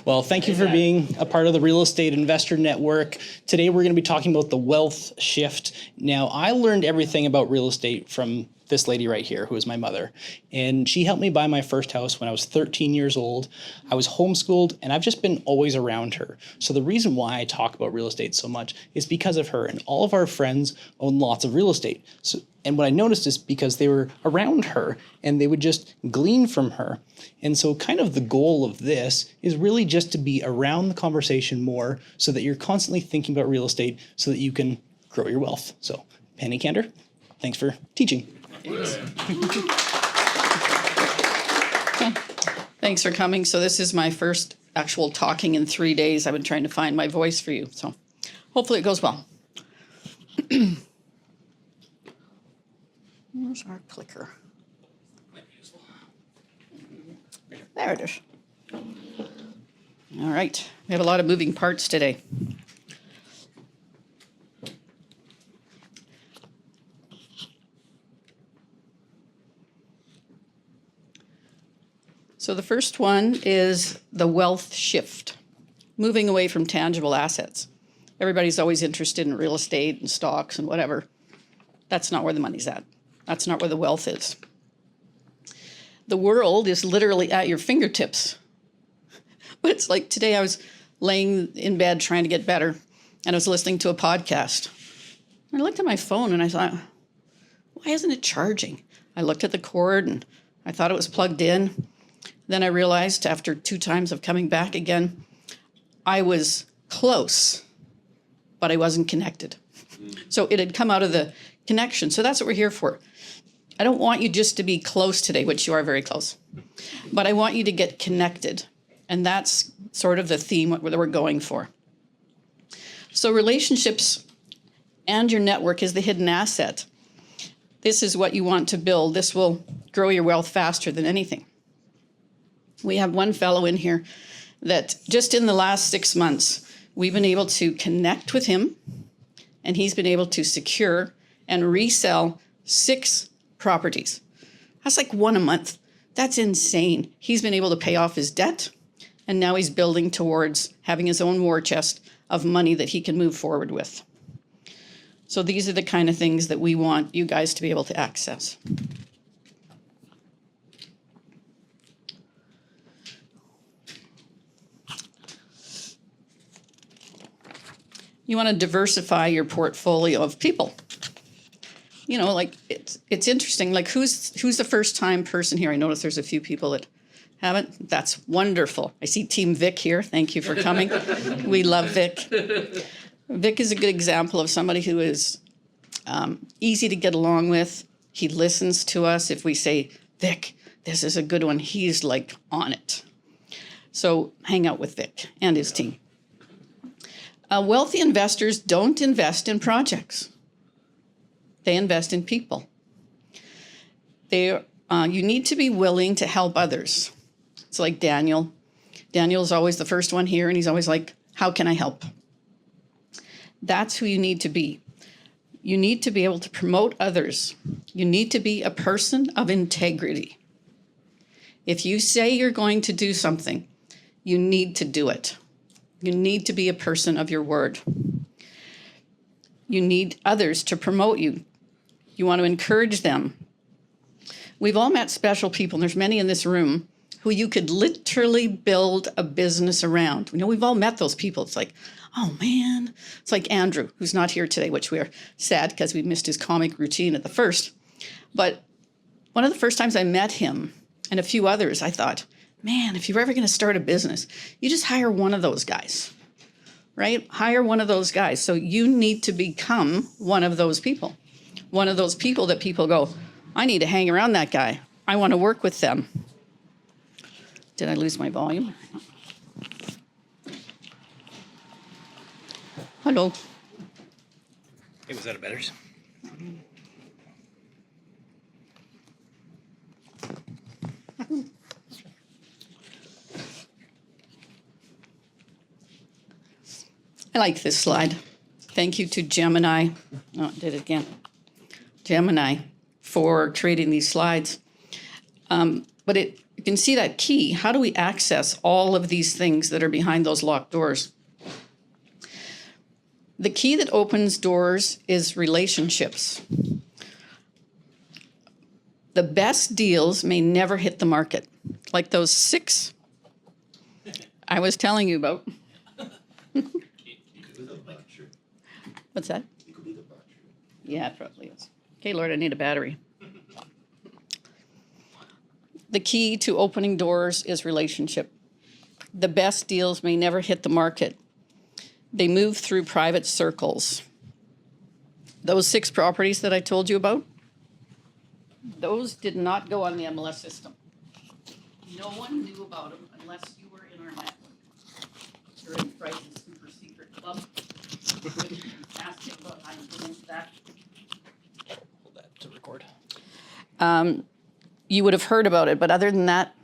Well, thank you for being a part of the Real Estate Investor Network. Today we're going to be talking about the wealth shift. Now, I learned everything about real estate from this lady right here, who is my mother. And she helped me buy my first house when I was 13 years old. I was homeschooled, and I've just been always around her. So the reason why I talk about real estate so much is because of her. And all of our friends own lots of real estate. And what I noticed is because they were around her and they would just glean from her. And so kind of the goal of this is really just to be around the conversation more so that you're constantly thinking about real estate so that you can grow your wealth. So Penny Kander, thanks for teaching. Thanks for coming. So this is my first actual talking in 3 days. I've been trying to find my voice for you. So hopefully it goes well. Where's our clicker? There it is. All right. We have a lot of moving parts today. So the first one is the wealth shift, moving away from tangible assets. Everybody's always interested in real estate and stocks and whatever. That's not where the money's at. That's not where the wealth is. The world is literally at your fingertips. But it's like today I was laying in bed trying to get better, and I was listening to a podcast. I looked at my phone and I thought, why isn't it charging? I looked at the cord and I thought it was plugged in. Then I realized after 2 times of coming back again, I was close, but I wasn't connected. So it had come out of the connection. So that's what we're here for. I don't want you just to be close today, which you are very close, but I want you to get connected. And that's sort of the theme that we're going for. So relationships and your network is the hidden asset. This is what you want to build. This will grow your wealth faster than anything. We have one fellow in here that just in the last 6 months, we've been able to connect with him, and he's been able to secure and resell 6 properties. That's like 1 a month. That's insane. He's been able to pay off his debt, and now he's building towards having his own war chest of money that he can move forward with. So these are the kind of things that we want you guys to be able to access. You want to diversify your portfolio of people. You know, like it's interesting. Like who's the first time person here? I notice there's a few people that haven't. That's wonderful. I see Team Vic here. Thank you for coming. We love Vic. Vic is a good example of somebody who is easy to get along with. He listens to us. If we say, Vic, this is a good one, he's like on it. So hang out with Vic and his team. Wealthy investors don't invest in projects. They invest in people. You need to be willing to help others. It's like Daniel. Daniel's always the first one here, and he's always like, how can I help? That's who you need to be. You need to be able to promote others. You need to be a person of integrity. If you say you're going to do something, you need to do it. You need to be a person of your word. You need others to promote you. You want to encourage them. We've all met special people, and there's many in this room who you could literally build a business around. You know, we've all met those people. It's like, oh man. It's like Andrew, who's not here today, which we're sad because we missed his comic routine at the first. But one of the first times I met him and a few others, I thought, man, if you're ever going to start a business, you just hire one of those guys, right? Hire one of those guys. So you need to become one of those people. One of those people that people go, I need to hang around that guy. I want to work with them. Did I lose my volume? Hello. Hey, was that a better? I like this slide. Thank you to Gemini. Oh, I did it again. Gemini for creating these slides. But you can see that key. How do we access all of these things that are behind those locked doors? The key that opens doors is relationships. The best deals may never hit the market, like those 6 I was telling you about. What's that? Yeah, it probably is. Okay, Lord, I need a battery. The key to opening doors is relationship. The best deals may never hit the market. They move through private circles. Those 6 properties that I told you about, those did not go on the MLS system. No one knew about them unless you were in our network. You're in Bryce's super secret club. Ask him about how you get into that. Hold that to record. You would have heard about it, but other than that,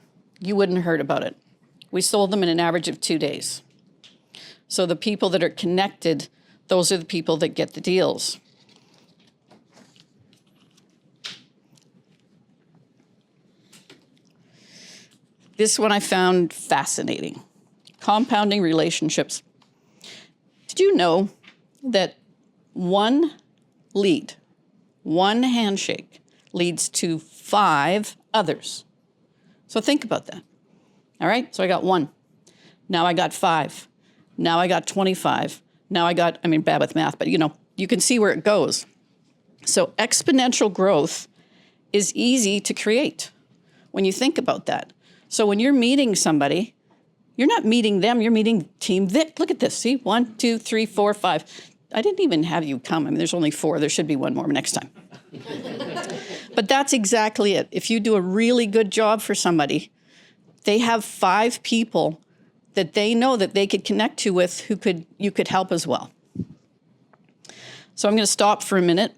you wouldn't have heard about it. We sold them in an average of 2 days. So the people that are connected, those are the people that get the deals. This one I found fascinating. Compounding relationships. Did you know that one lead, one handshake, leads to 5 others? So think about that. All right, so I got 1. Now I got 5. Now I got 25. Now I got, bad with math, but you can see where it goes. So exponential growth is easy to create when you think about that. So when you're meeting somebody, you're not meeting them, you're meeting Team Vic. Look at this, see? 1, 2, 3, 4, 5. I didn't even have you come. There's only 4. There should be 1 more next time. But that's exactly it. If you do a really good job for somebody, they have 5 people that they know that they could connect to with you could help as well. So I'm going to stop for a minute.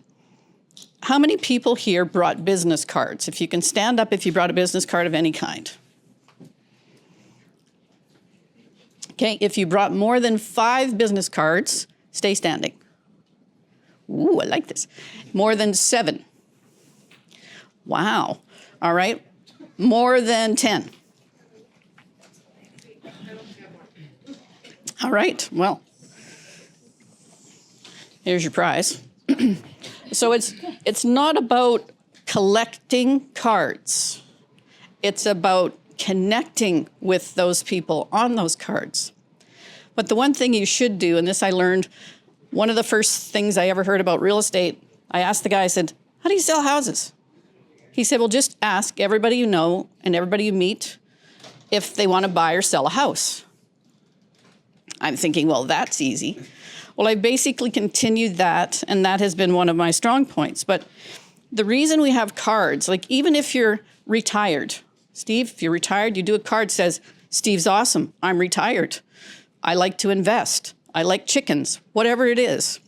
How many people here brought business cards? If you can stand up if you brought a business card of any kind. Okay, if you brought more than 5 business cards, stay standing. Ooh, I like this. More than 7. Wow. All right. More than 10. All right. Well, here's your prize. So it's not about collecting cards. It's about connecting with those people on those cards. But the one thing you should do, and this I learned, one of the first things I ever heard about real estate, I asked the guy, I said, how do you sell houses? He said, well, just ask everybody you know and everybody you meet if they want to buy or sell a house. I'm thinking, well, that's easy. Well, I basically continued that, and that has been one of my strong points. But the reason we have cards, like even if you're retired, Steve, if you're retired, you do a card that says, Steve's awesome, I'm retired. I like to invest. I like chickens, whatever it is.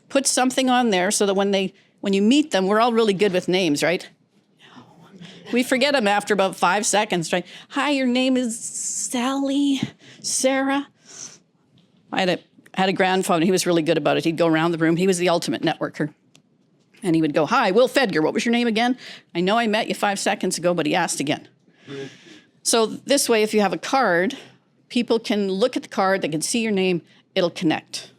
Put something on there so that when you meet them, we're all really good with names, right? We forget them after about 5 seconds, right? Hi, your name is Sally, Sarah. I had a grandfather, he was really good about it. He'd go around the room. He was the ultimate networker. And he would go, hi, Will Fedger, what was your name again? I know I met you 5 seconds ago, but he asked again. So this way, if you have a card, people can look at the card, they can see your name, it'll connect.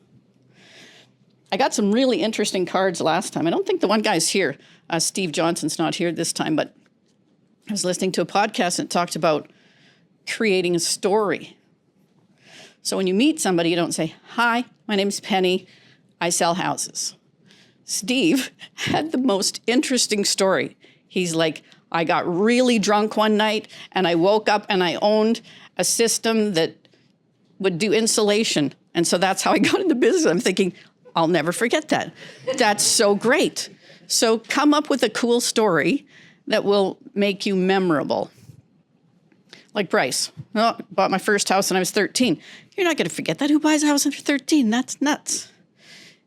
I got some really interesting cards last time. I don't think the one guy's here. Steve Johnson's not here this time, but I was listening to a podcast and it talked about creating a story. So when you meet somebody, you don't say, hi, my name's Penny, I sell houses. Steve had the most interesting story. He's like, I got really drunk one night and I woke up and I owned a system that would do insulation. And so that's how I got into business. I'm thinking, I'll never forget that. That's so great. So come up with a cool story that will make you memorable. Like Bryce. Oh, bought my first house when I was 13. You're not going to forget that. Who buys a house when they're 13? That's nuts.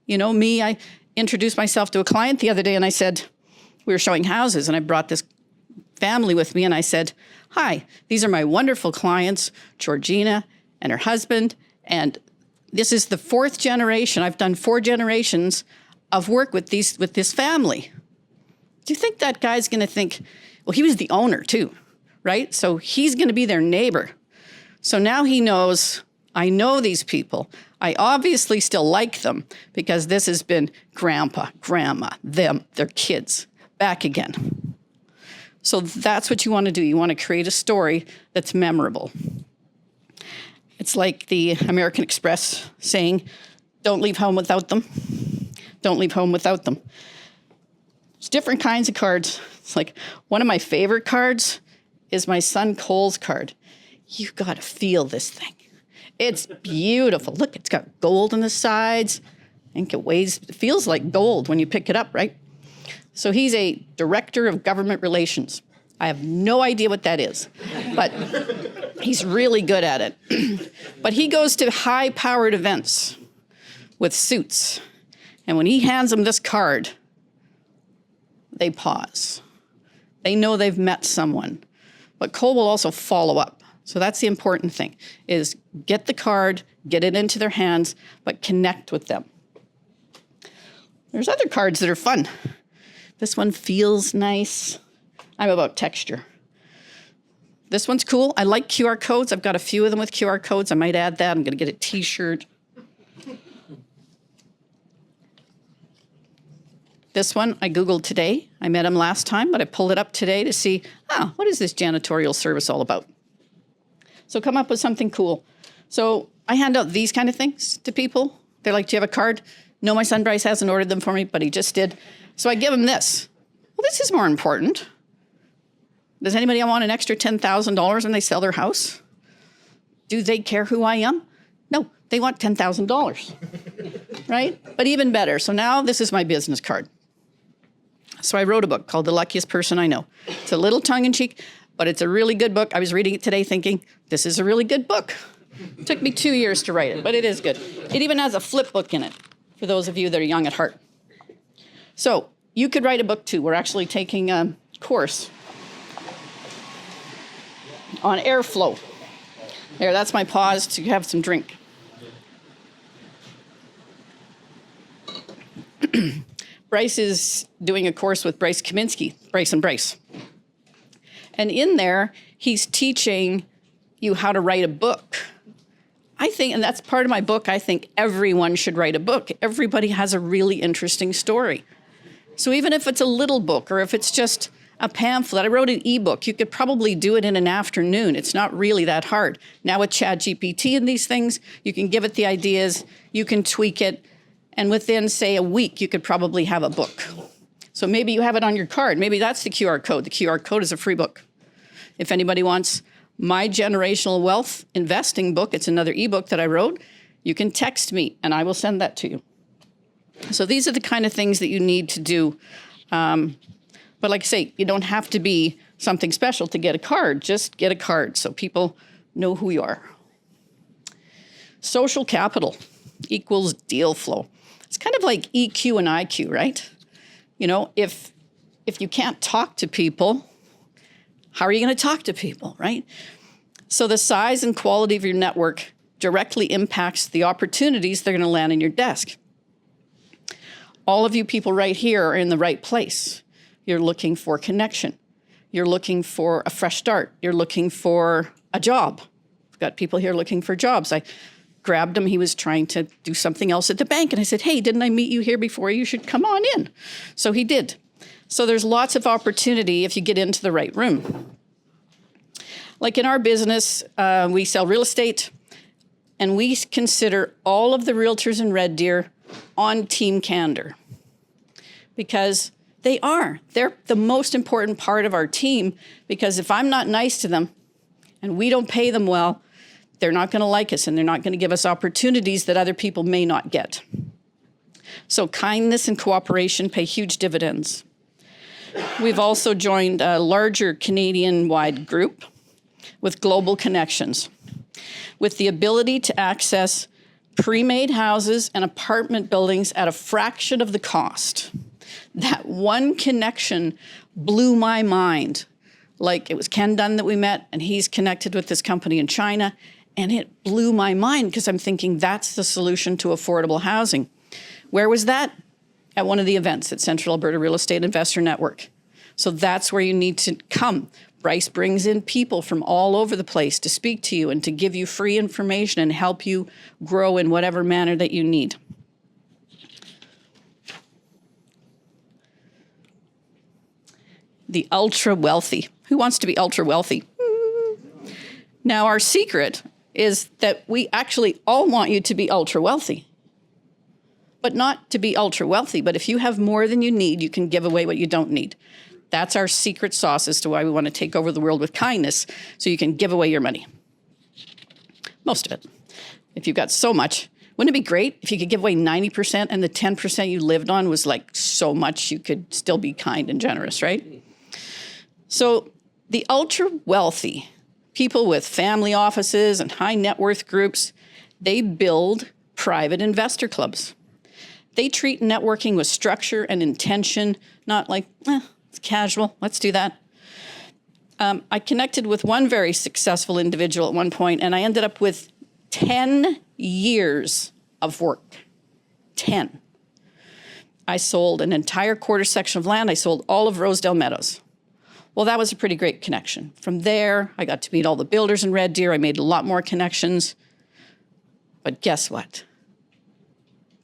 You know, me, I introduced myself to a client the other day and I said, we were showing houses and I brought this family with me and I said, hi, these are my wonderful clients, Georgina and her husband, and this is the 4th generation. I've done 4 generations of work with this family. Do you think that guy's going to think, well, he was the owner too, right? So he's going to be their neighbor. So now he knows, I know these people. I obviously still like them because this has been grandpa, grandma, them, their kids, back again. So that's what you want to do. You want to create a story that's memorable. It's like the American Express saying, don't leave home without them. Don't leave home without them. There's different kinds of cards. It's like one of my favorite cards is my son Cole's card. You got to feel this thing. It's beautiful. Look, it's got gold on the sides. I think it feels like gold when you pick it up, right? So he's a director of government relations. I have no idea what that is, but he's really good at it. But he goes to high-powered events with suits. And when he hands them this card, they pause. They know they've met someone. But Cole will also follow up. So that's the important thing, is get the card, get it into their hands, but connect with them. There's other cards that are fun. This one feels nice. I'm about texture. This one's cool. I like QR codes. I've got a few of them with QR codes. I might add that. I'm going to get a T-shirt. This one I Googled today. I met him last time, but I pulled it up today to see, what is this janitorial service all about? So come up with something cool. So I hand out these kind of things to people. They're like, do you have a card? No, my son Bryce hasn't ordered them for me, but he just did. So I give him this. Well, this is more important. Does anybody want an extra $10,000 when they sell their house? Do they care who I am? No, they want $10,000, right? But even better. So now this is my business card. So I wrote a book called The Luckiest Person I Know. It's a little tongue-in-cheek, but it's a really good book. I was reading it today thinking, this is a really good book. It took me 2 years to write it, but it is good. It even has a flip book in it, for those of you that are young at heart. So you could write a book too. We're actually taking a course on airflow. There, that's my pause to have some drink. Bryce is doing a course with Bryce Kaminsky, Bryce and Bryce. And in there, he's teaching you how to write a book. I think, and that's part of my book, I think everyone should write a book. Everybody has a really interesting story. So even if it's a little book or if it's just a pamphlet, I wrote an ebook. You could probably do it in an afternoon. It's not really that hard. Now with ChatGPT and these things, you can give it the ideas, you can tweak it, and within, say, a week, you could probably have a book. So maybe you have it on your card. Maybe that's the QR code. The QR code is a free book. If anybody wants my Generational Wealth Investing book, it's another ebook that I wrote, you can text me and I will send that to you. So these are the kind of things that you need to do. But like I say, you don't have to be something special to get a card. Just get a card so people know who you are. Social capital equals deal flow. It's kind of like EQ and IQ, right? You know, if you can't talk to people, how are you going to talk to people, right? So the size and quality of your network directly impacts the opportunities that are going to land in your desk. All of you people right here are in the right place. You're looking for connection. You're looking for a fresh start. You're looking for a job. I've got people here looking for jobs. I grabbed him. He was trying to do something else at the bank. And I said, hey, didn't I meet you here before? You should come on in. So he did. So there's lots of opportunity if you get into the right room. Like in our business, we sell real estate, and we consider all of the realtors in Red Deer on Team Kander because they're the most important part of our team, because if I'm not nice to them and we don't pay them well, they're not going to like us and they're not going to give us opportunities that other people may not get. So kindness and cooperation pay huge dividends. We've also joined a larger Canadian-wide group with global connections, with the ability to access pre-made houses and apartment buildings at a fraction of the cost. That one connection blew my mind. Like, it was Ken Dunn that we met, and he's connected with this company in China, and it blew my mind because I'm thinking that's the solution to affordable housing. Where was that? At one of the events at Central Alberta Real Estate Investor Network. So that's where you need to come. Bryce brings in people from all over the place to speak to you and to give you free information and help you grow in whatever manner that you need. The ultra wealthy. Who wants to be ultra wealthy? Now, our secret is that we actually all want you to be ultra wealthy, but not to be ultra wealthy. But if you have more than you need, you can give away what you don't need. That's our secret sauce as to why we want to take over the world with kindness, so you can give away your money. Most of it. If you've got so much, wouldn't it be great if you could give away 90% and the 10% you lived on was like so much you could still be kind and generous, right? So the ultra wealthy, people with family offices and high net worth groups, they build private investor clubs. They treat networking with structure and intention, not like, it's casual, let's do that. I connected with one very successful individual at one point, and I ended up with 10 years of work. 10. I sold an entire quarter section of land. I sold all of Rosedale Meadows. Well, that was a pretty great connection. From there, I got to meet all the builders in Red Deer. I made a lot more connections. But guess what?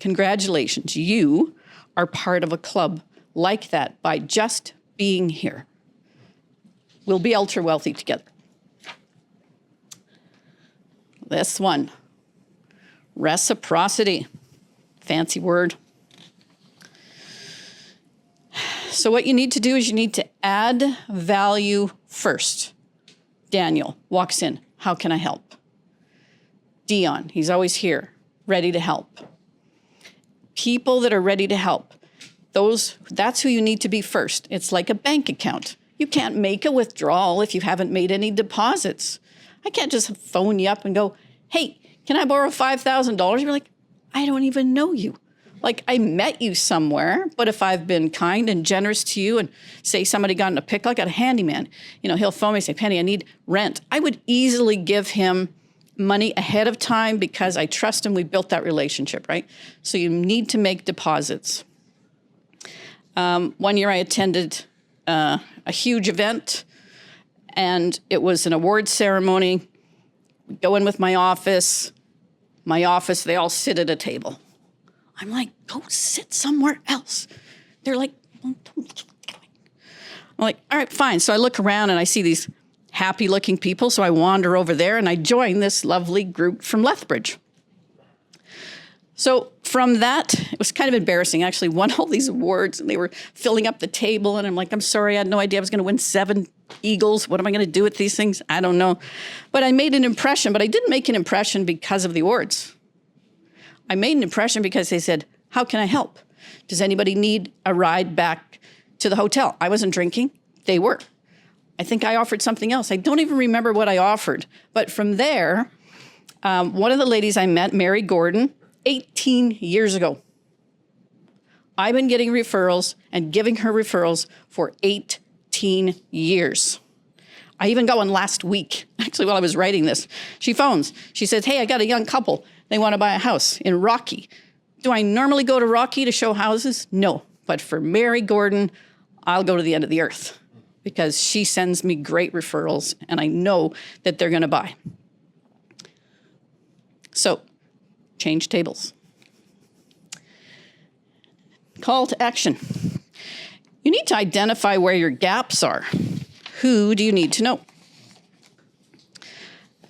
Congratulations, you are part of a club like that by just being here. We'll be ultra wealthy together. This one, reciprocity. Fancy word. So what you need to do is you need to add value first. Daniel walks in. How can I help? Dion, he's always here, ready to help. People that are ready to help, that's who you need to be first. It's like a bank account. You can't make a withdrawal if you haven't made any deposits. I can't just phone you up and go, hey, can I borrow $5,000? You're like, I don't even know you. Like, I met you somewhere, but if I've been kind and generous to you and say somebody got in a pickle, I got a handyman, he'll phone me and say, Penny, I need rent. I would easily give him money ahead of time because I trust him. We built that relationship, right? So you need to make deposits. One year I attended a huge event, and it was an award ceremony. We go in with my office, they all sit at a table. I'm like, go sit somewhere else. They're like, I'm like, all right, fine. So I look around and I see these happy looking people. So I wander over there and I join this lovely group from Lethbridge. So from that, it was kind of embarrassing. I actually won all these awards and they were filling up the table. And I'm like, I'm sorry, I had no idea I was going to win 7 Eagles. What am I going to do with these things? I don't know. But I made an impression, but I didn't make an impression because of the awards. I made an impression because they said, how can I help? Does anybody need a ride back to the hotel? I wasn't drinking. They were. I think I offered something else. I don't even remember what I offered. But from there, one of the ladies I met, Mary Gordon, 18 years ago. I've been getting referrals and giving her referrals for 18 years. I even got one last week, actually, while I was writing this. She phones. She says, hey, I got a young couple. They want to buy a house in Rocky. Do I normally go to Rocky to show houses? No. But for Mary Gordon, I'll go to the end of the earth because she sends me great referrals and I know that they're going to buy. So, change tables. Call to action. You need to identify where your gaps are. Who do you need to know?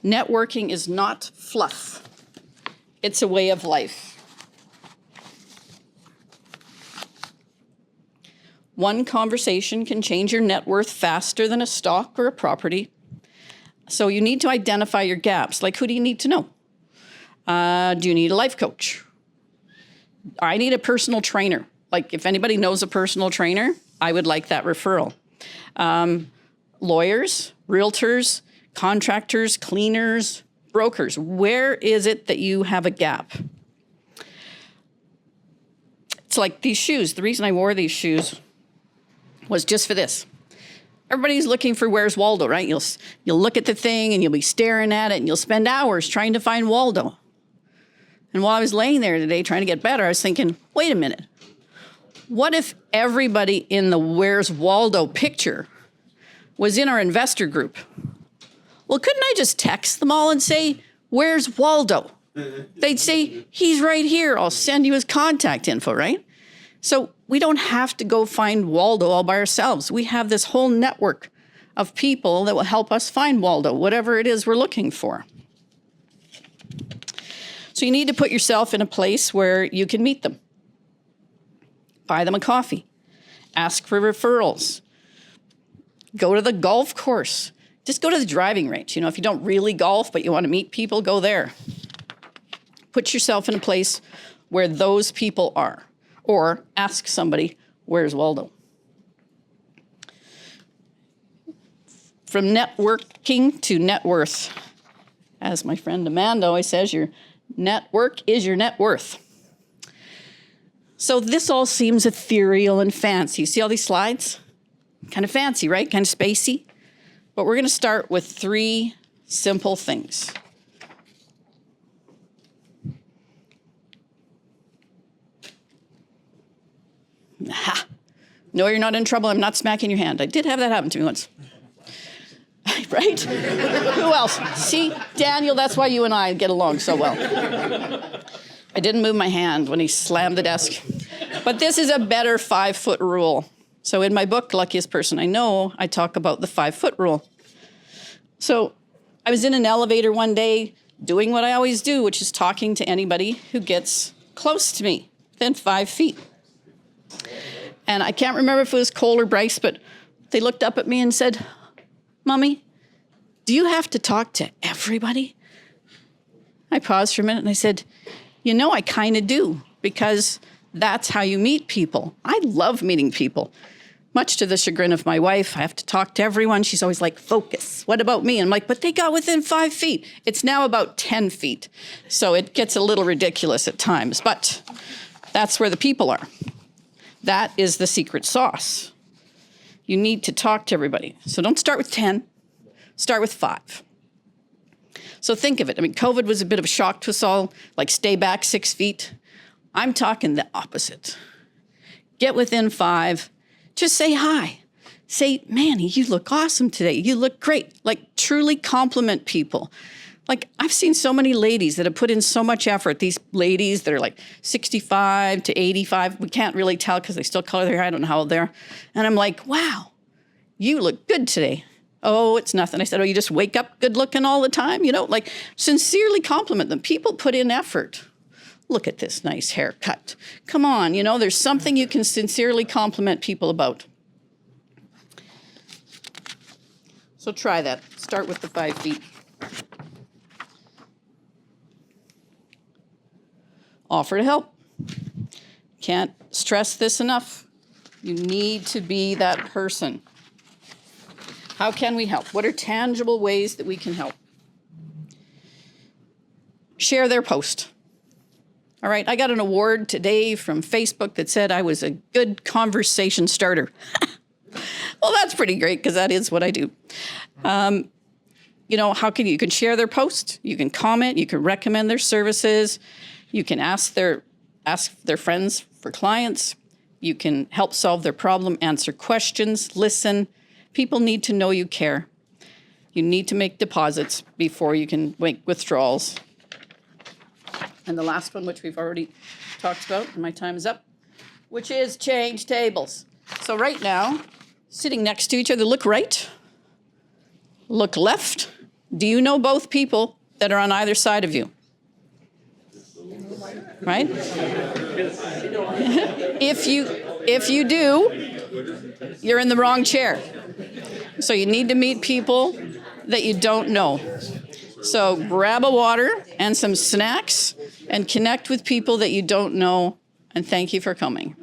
Networking is not fluff. It's a way of life. One conversation can change your net worth faster than a stock or a property. So you need to identify your gaps. Like, who do you need to know? Do you need a life coach? I need a personal trainer. Like, if anybody knows a personal trainer, I would like that referral. Lawyers, realtors, contractors, cleaners, brokers. Where is it that you have a gap? It's like these shoes. The reason I wore these shoes was just for this. Everybody's looking for where's Waldo, right? You'll look at the thing and you'll be staring at it and you'll spend hours trying to find Waldo. And while I was laying there today trying to get better, I was thinking, wait a minute. What if everybody in the Where's Waldo picture was in our investor group. Well, couldn't I just text them all and say, where's Waldo? They'd say, he's right here. I'll send you his contact info, right? So we don't have to go find Waldo all by ourselves. We have this whole network of people that will help us find Waldo, whatever it is we're looking for. So you need to put yourself in a place where you can meet them. Buy them a coffee. Ask for referrals. Go to the golf course. Just go to the driving range. If you don't really golf, but you want to meet people, go there. Put yourself in a place where those people are. Or ask somebody, where's Waldo? From networking to net worth. As my friend Amanda always says, your network is your net worth. So this all seems ethereal and fancy. You see all these slides? Kind of fancy, right? Kind of spacey. But we're going to start with 3 simple things. Aha. No, you're not in trouble. I'm not smacking your hand. I did have that happen to me once. Right? Who else? See, Daniel, that's why you and I get along so well. I didn't move my hand when he slammed the desk. But this is a better 5-foot rule. So in my book, Luckiest Person I Know, I talk about the 5-foot rule. So I was in an elevator one day doing what I always do, which is talking to anybody who gets close to me, within 5 feet. And I can't remember if it was Cole or Bryce, but they looked up at me and said, Mommy, do you have to talk to everybody? I paused for a minute and I said, I kind of do, because that's how you meet people. I love meeting people. Much to the chagrin of my wife, I have to talk to everyone. She's always like, focus. What about me? And I'm like, but they got within 5 feet. It's now about 10 feet. So it gets a little ridiculous at times, but that's where the people are. That is the secret sauce. You need to talk to everybody. So don't start with 10, start with 5. So think of it. COVID was a bit of a shock to us all, like stay back 6 feet. I'm talking the opposite. Get within 5, just say hi. Say, Manny, you look awesome today. You look great. Like truly compliment people. Like I've seen so many ladies that have put in so much effort. These ladies that are like 65 to 85. We can't really tell because they still color their hair. I don't know how old they are. And I'm like, wow, you look good today. Oh, it's nothing. I said, you just wake up good looking all the time? Sincerely compliment them. People put in effort. Look at this nice haircut. Come on, there's something you can sincerely compliment people about. So try that. Start with the 5 feet. Offer to help. Can't stress this enough. You need to be that person. How can we help? What are tangible ways that we can help? Share their post. All right, I got an award today from Facebook that said I was a good conversation starter. Well, that's pretty great because that is what I do. How can you can share their post, you can comment, you can recommend their services, you can ask their friends for clients, you can help solve their problem, answer questions, listen. People need to know you care. You need to make deposits before you can make withdrawals. And the last one, which we've already talked about, and my time is up, which is change tables. So right now, sitting next to each other, look right, look left. Do you know both people that are on either side of you? Right? If you do, you're in the wrong chair. So you need to meet people that you don't know. So grab a water and some snacks and connect with people that you don't know. And thank you for coming.